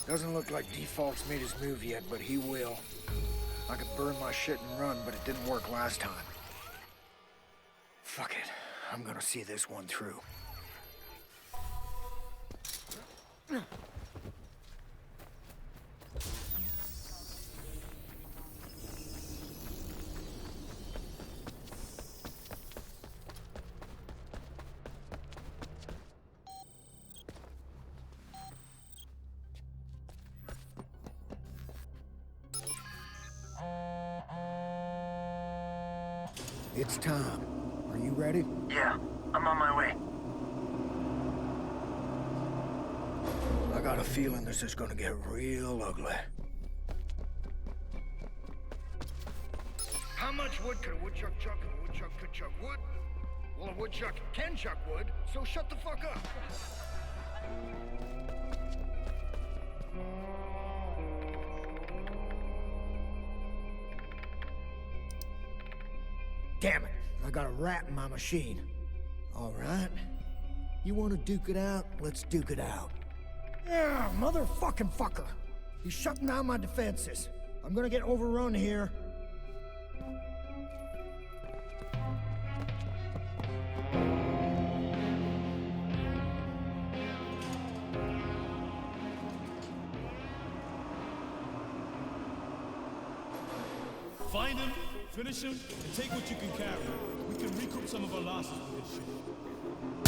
Doesn't look like Default's made his move yet, but he will. I could burn my shit and run, but it didn't work last time. Fuck it. I'm gonna see this one through. It's time. Are you ready? Yeah, I'm on my way. I got a feeling this is gonna get real ugly. How much wood could a woodchuck chuck and a woodchuck could chuck wood? Well, a woodchuck can chuck wood, so shut the fuck up. Damn it, I got a rat in my machine. All right. You want to duke it out? Let's duke it out. Yeah, motherfucking fucker. He's shutting down my defenses. I'm gonna get overrun here. Find him, finish him, and take what you can carry. We can recoup some of our losses with this shit.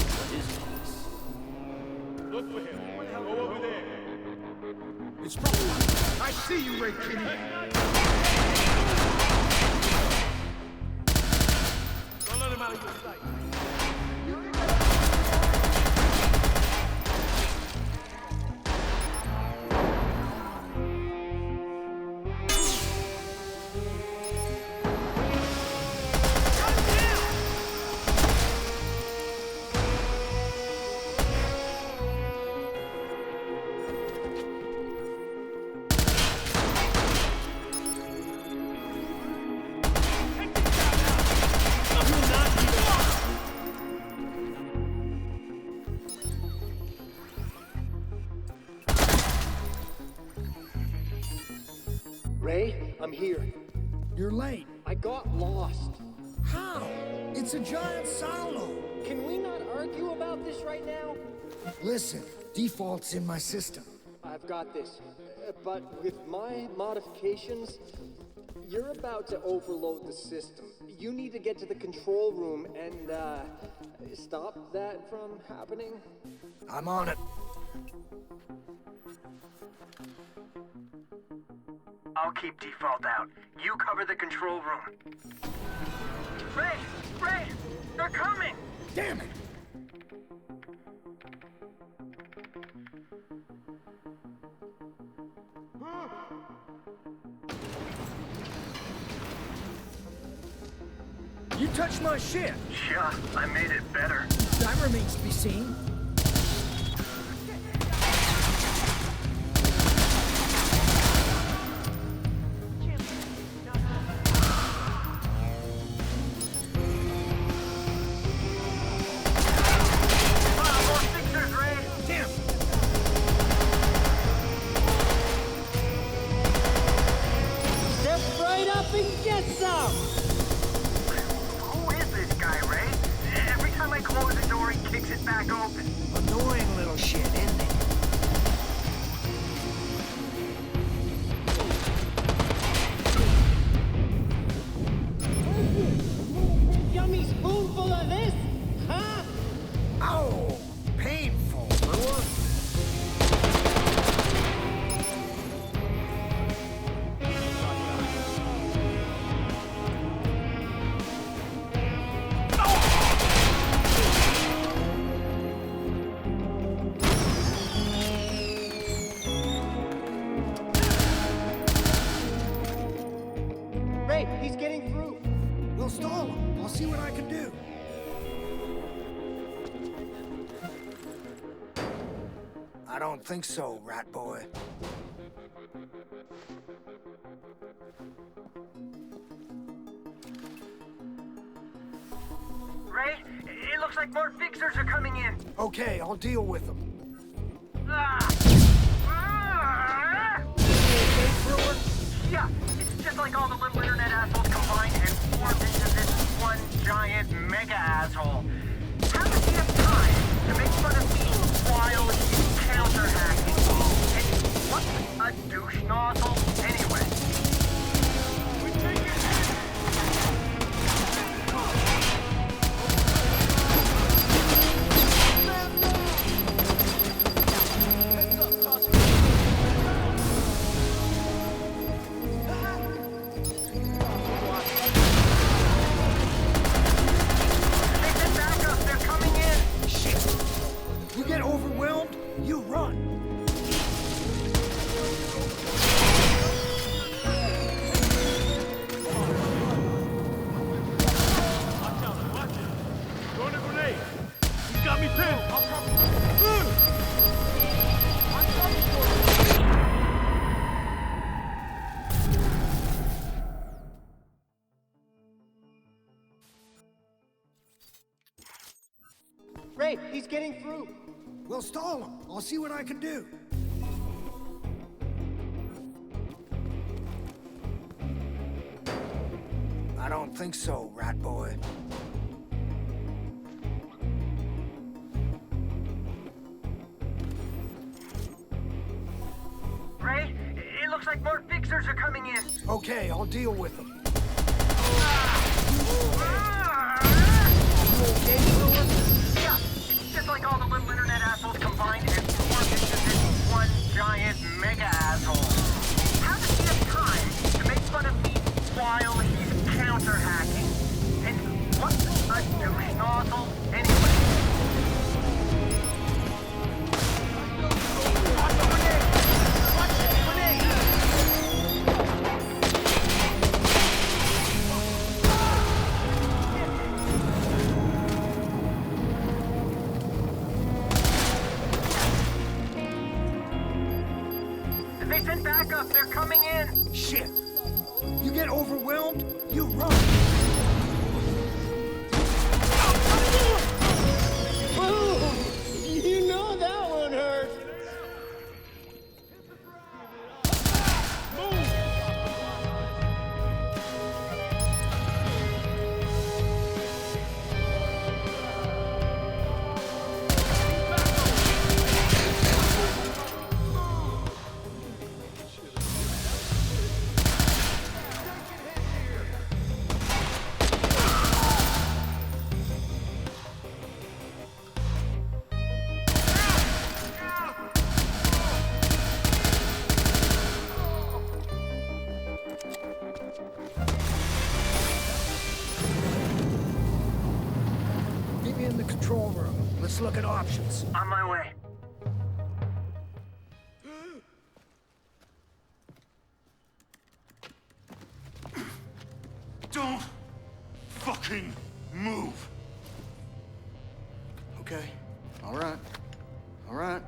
What is this? Look for him. Go over there. It's probably... I see you, Ray Kitty. Don't let him out of your sight. Ray, I'm here. You're late. I got lost. How? It's a giant silo. Can we not argue about this right now? Listen, Default's in my system. I've got this. But with my modifications, you're about to overload the system. You need to get to the control room and, stop that from happening. I'm on it. I'll keep Default out. You cover the control room. Ray! Ray! They're coming! Damn it! You touched my shit. Yeah, I made it better. That remains to be seen. Who is this guy, Ray? Every time I close the door, he kicks it back open. Annoying little shit, isn't it? Yummy spoonful of this, huh? Oh, painful, brewer. Ray, he's getting through. We'll stall him. I'll see what I can do. I don't think so, rat boy. Ray, it looks like more fixers are coming in. Okay, I'll deal with them. Ah! Ah! asshole. How does he have time to make fun of me while he's counter-hacking? And what a douche nozzle, anyway. We take it. You get overwhelmed, you run. Watch out, watch it. Throwing a grenade. He's got me pinned. I'll cover you. I'm coming for you. Ray, he's getting through. Well, stall him. I'll see what I can do. I don't think so, rat boy. Ray, it looks like more fixers are coming in. Okay, I'll deal with them. Yeah, it's just like all the little internet assholes combined and formed into this one giant mega asshole. How does he have time to make fun of me while he's counter-hacking? And what a douche nozzle, anyway. Watch the grenade! Watch the grenade! They sent backup. They're coming in. Shit. You get overwhelmed, you run. You know that one hurt. Meet me in the control room. Let's look at options. On my way. Don't fucking move. Okay. All right. All right.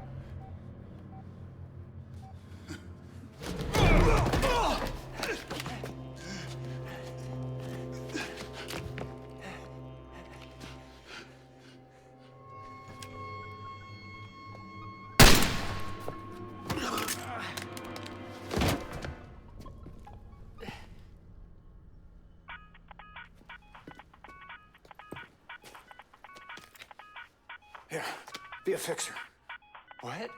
Here, be a fixer. What?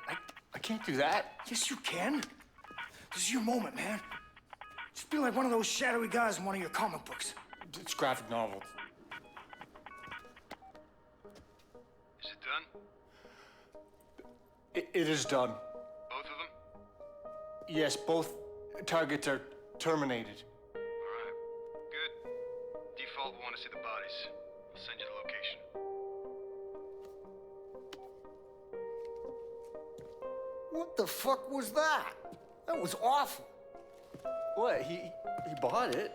I can't do that. Yes, you can. This is your moment, man. Just be like one of those shadowy guys in one of your comic books. It's graphic novel. Is it done? It is done. Both of them? Yes, both targets are terminated. Alright. Good. Default will want to see the bodies. I'll send you the location. What the fuck was that? That was awful. What? He bought it?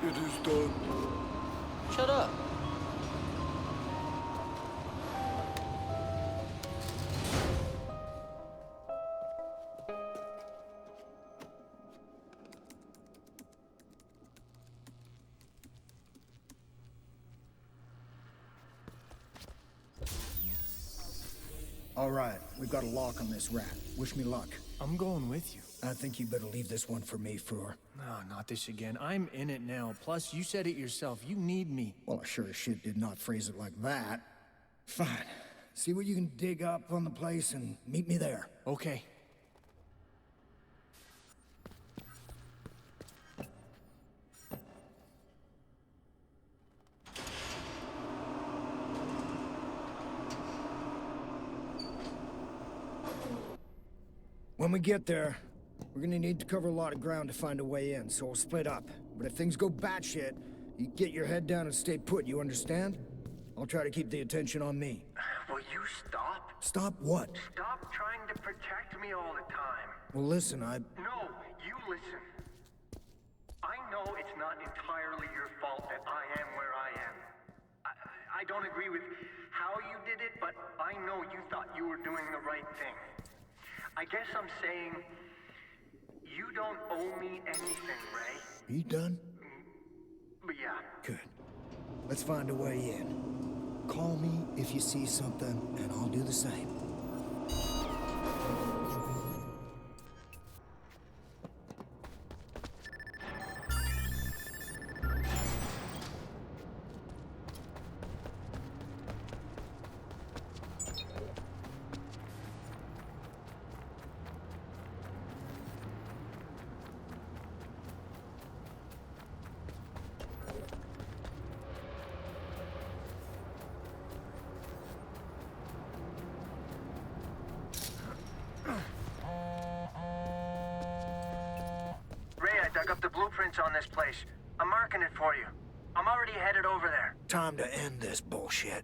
It is done. Shut up. All right, we've got a lock on this rat. Wish me luck. I'm going with you. I think you better leave this one for me, Frewer. No, not this again. I'm in it now. Plus, you said it yourself. You need me. Well, I sure as shit did not phrase it like that. Fine. See what you can dig up on the place and meet me there. Okay. When we get there, we're gonna need to cover a lot of ground to find a way in, so we'll split up. But if things go batshit, you get your head down and stay put, you understand? I'll try to keep the attention on me. Will you stop? Stop what? Stop trying to protect me all the time. Well, listen, No, you listen. I know it's not entirely your fault that I am where I am. I don't agree with how you did it, but I know you thought you were doing the right thing. I guess I'm saying you don't owe me anything, Ray. Are you done? But yeah. Good. Let's find a way in. Call me if you see something, and I'll do the same. Ray, I dug up the blueprints on this place. I'm marking it for you. I'm already headed over there. Time to end this bullshit.